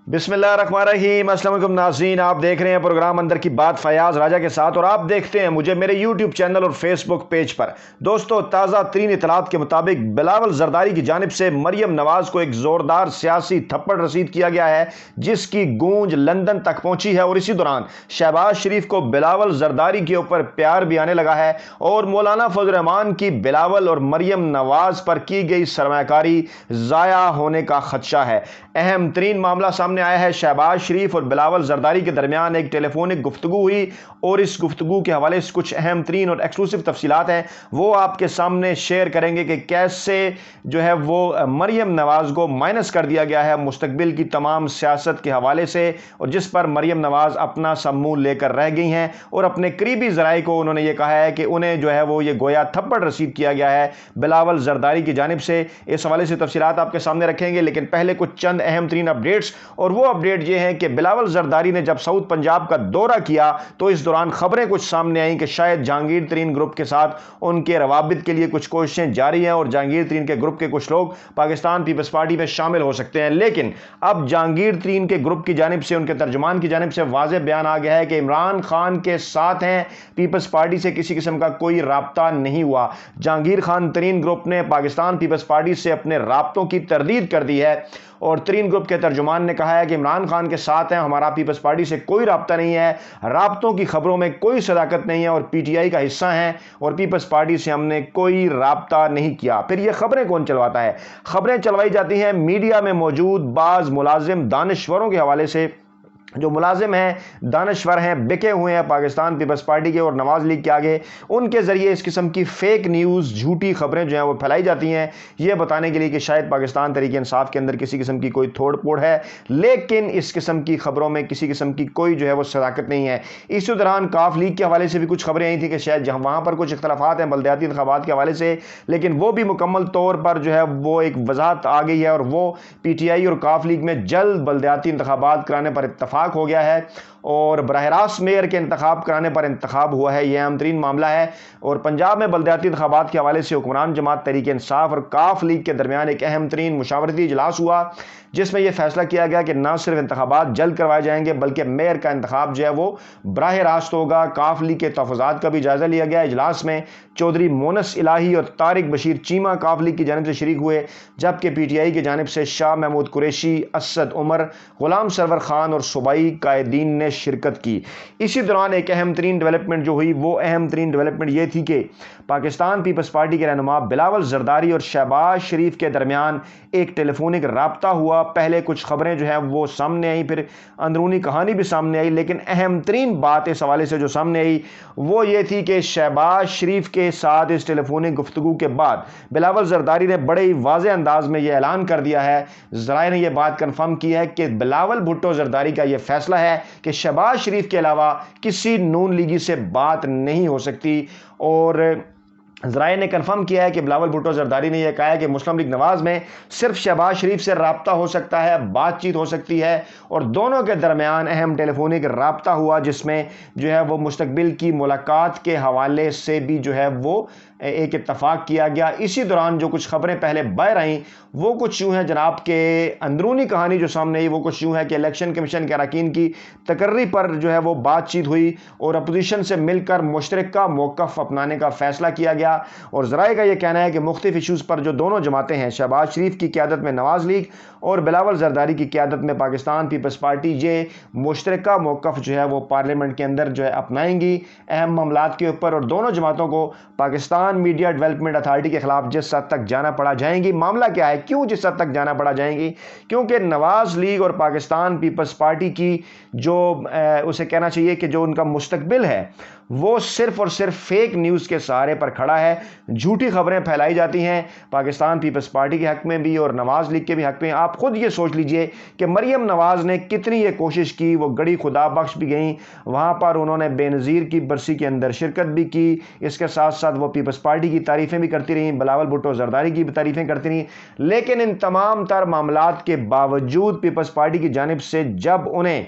بسم اللہ الرحمن الرحیم۔ السلام علیکم ناظرین، آپ دیکھ رہے ہیں پروگرام اندر کی بات فیاض راجہ کے ساتھ، اور آپ دیکھتے ہیں مجھے میرے یوٹیوب چینل اور فیس بک پیج پر۔ دوستو، تازہ ترین اطلاعات کے مطابق بلاول زرداری کی جانب سے مریم نواز کو ایک زوردار سیاسی تھپڑ رسید کیا گیا ہے، جس کی گونج لندن تک پہنچی ہے، اور اسی دوران شہباز شریف کو بلاول زرداری کے اوپر پیار بھی آنے لگا ہے، اور مولانا فضل الرحمان کی بلاول اور مریم نواز پر کی گئی سرمایہ کاری ضائع ہونے کا خدشہ ہے۔ اہم ترین معاملہ سامنے آیا ہے۔ شہباز شریف اور بلاول زرداری کے درمیان ایک ٹیلی فونک گفتگو ہوئی، اور اس گفتگو کے حوالے سے کچھ اہم ترین اور ایکسکلوسیو تفصیلات ہیں، وہ آپ کے سامنے شیئر کریں گے کہ کیسے وہ مریم نواز کو مائنس کر دیا گیا ہے مستقبل کی تمام سیاست کے حوالے سے، اور جس پر مریم نواز اپنا سب منہ لے کر رہ گئی ہیں، اور اپنے قریبی ذرائع کو انہوں نے یہ کہا ہے کہ انہیں یہ گویا تھپڑ رسید کیا گیا ہے بلاول زرداری کی جانب سے۔ اس حوالے سے تفصیلات آپ کے سامنے رکھیں گے، لیکن پہلے کچھ چند اہم ترین اپڈیٹس، اور وہ اپڈیٹ یہ ہیں کہ بلاول زرداری نے جب ساؤتھ پنجاب کا دورہ کیا تو اس دوران خبریں کچھ سامنے آئیں کہ شاید جہانگیر ترین گروپ کے ساتھ ان کے روابط کے لیے کچھ کوششیں جاری ہیں، اور جہانگیر ترین کے گروپ کے کچھ لوگ پاکستان پیپلز پارٹی میں شامل ہو سکتے ہیں۔ لیکن اب جہانگیر ترین کے گروپ کی جانب سے، ان کے ترجمان کی جانب سے واضح بیان آ گیا ہے کہ عمران خان کے ساتھ ہیں، پیپلز پارٹی سے کسی قسم کا کوئی رابطہ نہیں ہوا۔ جہانگیر خان ترین گروپ نے پاکستان پیپلز پارٹی سے اپنے رابطوں کی تردید کر دی ہے، اور ترین گروپ کے ترجمان نے کہا ہے کہ عمران خان کے ساتھ ہیں، ہمارا پیپلز پارٹی سے کوئی رابطہ نہیں ہے، رابطوں کی خبروں میں کوئی صداقت نہیں ہے، اور پی ٹی آئی کا حصہ ہیں، اور پیپلز پارٹی سے ہم نے کوئی رابطہ نہیں کیا۔ پھر یہ خبریں کون چلواتا ہے؟ خبریں چلوائی جاتی ہیں میڈیا میں موجود بعض ملازم دانشوروں کے حوالے سے، جو ملازم ہیں، دانشور ہیں، بکے ہوئے ہیں پاکستان پیپلز پارٹی کے اور نواز لیگ کے آگے، ان کے ذریعے اس قسم کی فیک نیوز، جھوٹی خبریں وہ پھیلائی جاتی ہیں، یہ بتانے کے لیے کہ شاید پاکستان تحریک انصاف کے اندر کسی قسم کی کوئی توڑ پھوڑ ہے، لیکن اس قسم کی خبروں میں کسی قسم کی کوئی وہ صداقت نہیں ہے۔ اسی دوران کاف لیگ کے حوالے سے بھی کچھ خبریں آئی تھیں کہ شاید وہاں پر کچھ اختلافات ہیں بلدیاتی انتخابات کے حوالے سے، لیکن وہ بھی مکمل طور پر وہ ایک وضاحت آ گئی ہے، اور وہ پی ٹی آئی اور کاف لیگ میں جلد بلدیاتی انتخابات کرانے پر اتفاق ہو گیا ہے، اور براہ راست میئر کے انتخاب کرانے پر انتخاب ہوا ہے۔ یہ اہم ترین معاملہ ہے، اور پنجاب میں بلدیاتی انتخابات کے حوالے سے حکمران جماعت تحریک انصاف اور کاف لیگ کے درمیان ایک اہم ترین مشاورتی اجلاس ہوا، جس میں یہ فیصلہ کیا گیا کہ نہ صرف انتخابات جلد کروائے جائیں گے، بلکہ میئر کا انتخاب وہ براہ راست ہوگا۔ کاف لیگ کے تحفظات کا بھی جائزہ لیا گیا۔ اجلاس میں چودھری مونس الہی اور طارق بشیر چیمہ کاف لیگ کی جانب سے شریک ہوئے، جبکہ پی ٹی آئی کی جانب سے شاہ محمود قریشی، اسد عمر، غلام سرور خان اور صوبائی قائدین نے شرکت کی۔ اسی دوران ایک اہم ترین ڈیولپمنٹ ہوئی، وہ اہم ترین ڈیولپمنٹ یہ تھی کہ پاکستان پیپلز پارٹی کے رہنما بلاول زرداری اور شہباز شریف کے درمیان ایک ٹیلی فونک رابطہ ہوا۔ پہلے کچھ خبریں وہ سامنے آئیں، پھر اندرونی کہانی بھی سامنے آئی، لیکن اہم ترین بات اس حوالے سے جو سامنے آئی وہ یہ تھی کہ شہباز شریف کے ساتھ اس ٹیلی فونک گفتگو کے بعد بلاول زرداری نے بڑے ہی واضح انداز میں یہ اعلان کر دیا ہے، ذرائع نے یہ بات کنفرم کی ہے کہ بلاول بھٹو زرداری کا یہ فیصلہ ہے کہ شہباز شریف کے علاوہ کسی نون لیگی سے بات نہیں ہو سکتی، اور ذرائع نے کنفرم کیا ہے کہ بلاول بھٹو زرداری نے یہ کہا ہے کہ مسلم لیگ نواز میں صرف شہباز شریف سے رابطہ ہو سکتا ہے، بات چیت ہو سکتی ہے، اور دونوں کے درمیان اہم ٹیلی فونک رابطہ ہوا، جس میں وہ مستقبل کی ملاقات کے حوالے سے بھی وہ ایک اتفاق کیا گیا۔ اسی دوران جو کچھ خبریں پہلے باہر آئیں وہ کچھ یوں ہیں جناب کہ اندرونی کہانی جو سامنے آئی وہ کچھ یوں ہے کہ الیکشن کمیشن کے اراکین کی تقرری پر وہ بات چیت ہوئی، اور اپوزیشن سے مل کر مشترکہ موقف اپنانے کا فیصلہ کیا گیا، اور ذرائع کا یہ کہنا ہے کہ مختلف ایشوز پر جو دونوں جماعتیں ہیں، شہباز شریف کی قیادت میں نواز لیگ اور بلاول زرداری کی قیادت میں پاکستان پیپلز پارٹی، یہ مشترکہ موقف وہ پارلیمنٹ کے اندر اپنائیں گی اہم معاملات کے اوپر، اور دونوں جماعتوں کو پاکستان میڈیا ڈیولپمنٹ اتھارٹی کے خلاف جس حد تک جانا پڑا جائیں گی۔ معاملہ کیا ہے، کیوں جس حد تک جانا پڑا جائیں گی؟ کیونکہ نواز لیگ اور پاکستان پیپلز پارٹی کی اسے کہنا چاہیے کہ جو ان کا مستقبل ہے وہ صرف اور صرف فیک نیوز کے سہارے پر کھڑا ہے، جھوٹی خبریں پھیلائی جاتی ہیں پاکستان پیپلز پارٹی کے حق میں بھی اور نواز لیگ کے بھی حق میں۔ آپ خود یہ سوچ لیجئے کہ مریم نواز نے کتنی یہ کوشش کی، وہ گڑی خدا بخش بھی گئیں، وہاں پر انہوں نے بے نظیر کی برسی کے اندر شرکت بھی کی، اس کے ساتھ ساتھ وہ پیپلز پارٹی کی تعریفیں بھی کرتی رہیں، بلاول بھٹو زرداری کی بھی تعریفیں کرتی رہیں، لیکن ان تمام تر معاملات کے باوجود پیپلز پارٹی کی جانب سے جب انہیں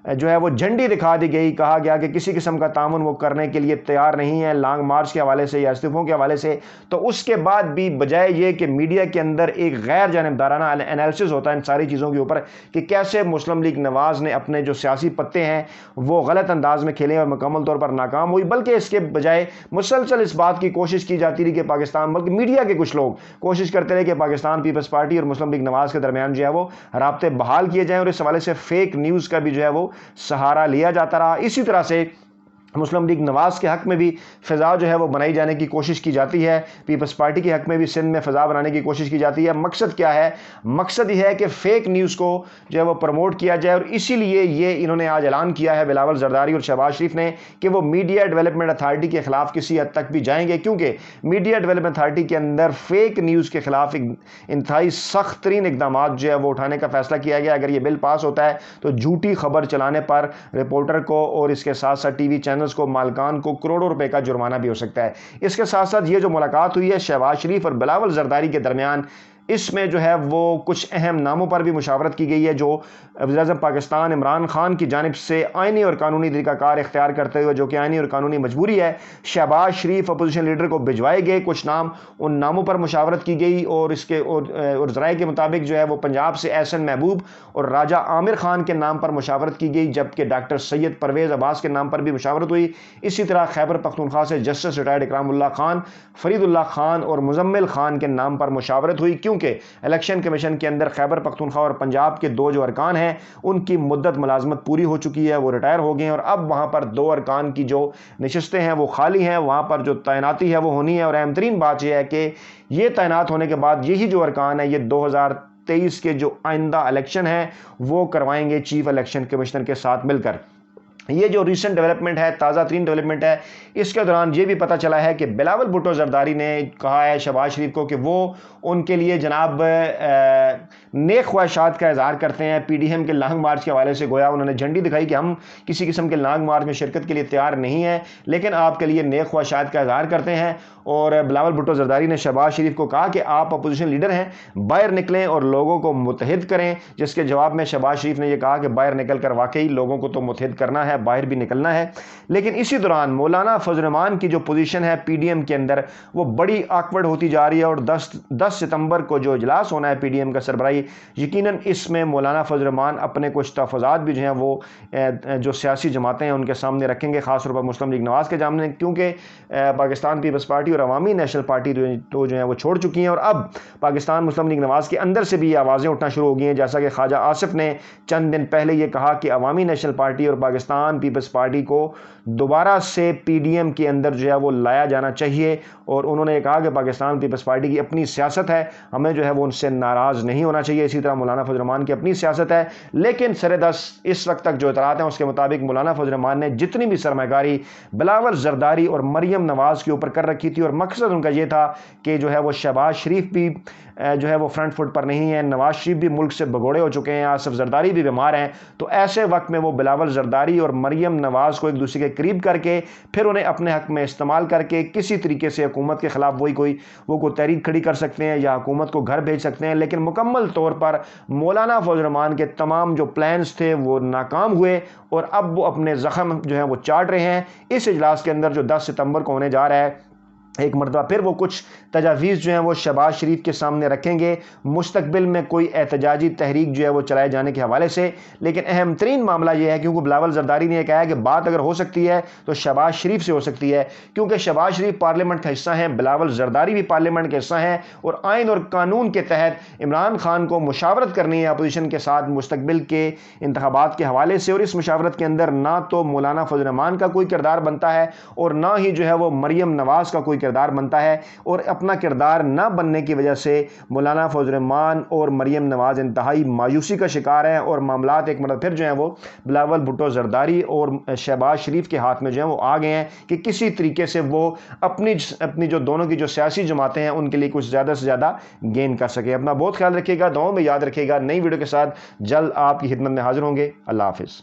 جو ہے وہ جھنڈی دکھا دی گئی، کہا گیا کہ کسی قسم کا تعاون وہ کرنے کے لیے تیار نہیں ہے لانگ مارچ کے حوالے سے یا استعفوں کے حوالے سے، تو اس کے بعد بھی بجائے یہ کہ میڈیا کے اندر ایک غیر جانبدارانہ انالیسس ہوتا ہے ان ساری چیزوں کے اوپر کہ کیسے مسلم لیگ نواز نے اپنے جو سیاسی پتے ہیں وہ غلط انداز میں کھیلے اور مکمل طور پر ناکام ہوئی، بلکہ اس کے بجائے مسلسل اس بات کی کوشش کی جاتی رہی کہ پاکستان، بلکہ میڈیا کے کچھ لوگ کوشش کرتے رہے کہ پاکستان پیپلز پارٹی اور مسلم لیگ نواز کے درمیان جو ہے وہ رابطے بحال کیے جائیں، اور اس حوالے سے فیک نیوز کا بھی جو ہے وہ سہارا لیا جاتا رہا۔ اسی طرح سے مسلم لیگ نواز کے حق میں بھی فضا جو ہے وہ بنائی جانے کی کوشش کی جاتی ہے، پیپلز پارٹی کے حق میں بھی سندھ میں فضا بنانے کی کوشش کی جاتی ہے۔ مقصد کیا ہے؟ مقصد یہ ہے کہ فیک نیوز کو جو ہے وہ پروموٹ کیا جائے، اور اسی لیے یہ انہوں نے آج اعلان کیا ہے بلاول زرداری اور شہباز شریف نے کہ وہ میڈیا ڈیولپمنٹ اتھارٹی کے خلاف کسی حد تک بھی جائیں گے، کیونکہ میڈیا ڈیولپمنٹ اتھارٹی کے اندر فیک نیوز کے خلاف انتہائی سخت ترین اقدامات جو ہے وہ اٹھانے کا فیصلہ کیا گیا۔ اگر یہ بل پاس ہوتا ہے تو جھوٹی خبر چلانے پر رپورٹر کو اور اس کے ساتھ ساتھ ٹی وی چینلز کو، مالکان کو کروڑوں روپے کا جرمانہ بھی ہو سکتا ہے۔ اس کے ساتھ ساتھ یہ جو ملاقات ہوئی ہے شہباز شریف اور بلاول زرداری کے درمیان، اس میں جو ہے وہ کچھ اہم ناموں پر بھی مشاورت کی گئی ہے جو وزیر اعظم پاکستان عمران خان کی جانب سے آئینی اور قانونی طریقہ کار اختیار کرتے ہوئے، جو کہ آئینی اور قانونی مجبوری ہے، شہباز شریف اپوزیشن لیڈر کو بھجوائے گئے کچھ نام، ان ناموں پر مشاورت کی گئی، اور اس کے اور ذرائع کے مطابق جو ہے وہ پنجاب سے احسن محبوب اور راجہ عامر خان کے نام پر مشاورت کی گئی، جبکہ ڈاکٹر سید پرویز عباس کے نام پر بھی مشاورت ہوئی۔ اسی طرح خیبر پختونخوا سے جسٹس ریٹائرڈ اکرام اللہ خان، فرید اللہ خان اور مزمل خان کے نام پر مشاورت ہوئی، کیونکہ الیکشن کمیشن کے اندر خیبر پختونخوا اور پنجاب کے دو جو ارکان ہیں ان کی مدت ملازمت پوری ہو چکی ہے، وہ ریٹائر ہو گئے ہیں، اور اب وہاں پر دو ارکان کی جو نشستیں ہیں وہ خالی ہیں، وہاں پر جو تعیناتی ہے وہ ہونی ہے، اور اہم ترین بات یہ ہے کہ یہ تعینات ہونے کے بعد یہی جو ارکان ہیں یہ 2023 کے جو آئندہ الیکشن ہیں وہ کروائیں گے چیف الیکشن کمشنر کے ساتھ مل کر۔ یہ جو ریسنٹ ڈیولپمنٹ ہے، تازہ ترین ڈیولپمنٹ ہے، اس کے دوران یہ بھی پتہ چلا ہے کہ بلاول بھٹو زرداری نے کہا ہے شہباز شریف کو کہ وہ ان کے لیے جناب نیک خواہشات کا اظہار کرتے ہیں۔ پی ڈی ایم کے لانگ مارچ کے حوالے سے گویا انہوں نے جھنڈی دکھائی کہ ہم کسی قسم کے لانگ مارچ میں شرکت کے لیے تیار نہیں ہیں، لیکن آپ کے لیے نیک خواہشات کا اظہار کرتے ہیں۔ اور بلاول بھٹو زرداری نے شہباز شریف کو کہا کہ آپ اپوزیشن لیڈر ہیں، باہر نکلیں اور لوگوں کو متحد کریں، جس کے جواب میں شہباز شریف نے یہ کہا کہ باہر نکل کر واقعی لوگوں کو تو متحد کرنا ہے، باہر بھی نکلنا ہے، لیکن اسی دوران مولانا فضل الرحمان کی جو پوزیشن ہے پی ڈی ایم کے اندر وہ بڑی آکورڈ ہوتی جا رہی ہے، اور 10 ستمبر کو جو اجلاس ہونا ہے پی ڈی ایم کا سربراہی، یقیناً اس میں مولانا فضل الرحمان اپنے کچھ تحفظات بھی جو ہیں وہ جو سیاسی جماعتیں ہیں ان کے سامنے رکھیں گے، خاص طور پر مسلم لیگ نواز کے سامنے، کیونکہ پاکستان پیپلز پارٹی اور عوامی نیشنل پارٹی تو جو ہیں وہ چھوڑ چکی ہیں، اور اب پاکستان مسلم لیگ نواز کے اندر سے بھی یہ آوازیں اٹھنا شروع ہو گئی ہیں، جیسا کہ خواجہ آصف نے چند دن پہلے یہ کہا کہ عوامی نیشنل پارٹی اور پاکستان پیپلز پارٹی کو دوبارہ سے پی ڈی ایم کے اندر جو ہے وہ لایا جانا چاہیے، اور انہوں نے کہا کہ پاکستان پیپلز پارٹی کی اپنی سیاست ہے، ہمیں جو ہے وہ ان سے ناراض نہیں ہونا چاہیے۔ اسی طرح مولانا فضل الرحمان کی اپنی سیاست ہے، لیکن سر-دست اس وقت تک جو اطلاعات ہیں اس کے مطابق مولانا فضل الرحمان نے جتنی بھی سرمایہ کاری بلاول زرداری اور مریم نواز کے اوپر کر رکھی تھی، اور مقصد ان کا یہ تھا کہ جو ہے وہ شہباز شریف بھی جو ہے وہ فرنٹ فٹ پر نہیں ہے، نواز شریف بھی ملک سے بھگوڑے ہو چکے ہیں، آصف زرداری بھی بیمار ہیں، تو ایسے وقت میں وہ بلاول زرداری اور مریم نواز کو ایک دوسرے کے قریب کر کے پھر انہیں اپنے حق میں استعمال کر کے کسی طریقے سے حکومت کے خلاف کوئی تحریک کھڑی کر سکتے ہیں یا حکومت کو گھر بھیج سکتے ہیں، لیکن مکمل طور پر مولانا فضل الرحمان کے تمام جو پلانز تھے وہ ناکام ہوئے، اور اب وہ اپنے زخم جو ہیں وہ چاٹ رہے ہیں۔ اس اجلاس کے اندر جو 10 ستمبر کو ہونے جا رہا ہے، ایک مرتبہ پھر وہ کچھ تجاویز جو ہیں وہ شہباز شریف کے سامنے رکھیں گے مستقبل میں کوئی احتجاجی تحریک جو ہے وہ چلائے جانے کے حوالے سے، لیکن اہم ترین معاملہ یہ ہے کیونکہ بلاول زرداری نے یہ کہا ہے کہ بات اگر ہو سکتی ہے تو شہباز شریف سے ہو سکتی ہے، کیونکہ شہباز شریف پارلیمنٹ کا حصہ ہیں، بلاول زرداری بھی پارلیمنٹ کا حصہ ہیں، اور آئین اور قانون کے تحت عمران خان کو مشاورت کرنی ہے اپوزیشن کے ساتھ مستقبل کے انتخابات کے حوالے سے، اور اس مشاورت کے اندر نہ تو مولانا فضل الرحمان کا کوئی کردار بنتا ہے اور نہ ہی جو ہے وہ مریم نواز کا کوئی کردار بنتا ہے، اور اپنا کردار نہ بننے کی وجہ سے مولانا فضل الرحمان اور مریم نواز انتہائی مایوسی کا شکار ہیں، اور معاملات ایک مرتبہ پھر جو ہیں وہ بلاول بھٹو زرداری اور شہباز شریف کے ہاتھ میں جو ہیں وہ آ گئے ہیں کہ کسی طریقے سے وہ اپنی جو دونوں کی جو سیاسی جماعتیں ہیں ان کے لیے کچھ زیادہ سے زیادہ گین کر سکے۔ اپنا بہت خیال رکھیے گا، دعاؤں میں یاد رکھیے گا۔ نئی ویڈیو کے ساتھ جلد آپ کی خدمت میں حاضر ہوں گے۔ اللہ حافظ۔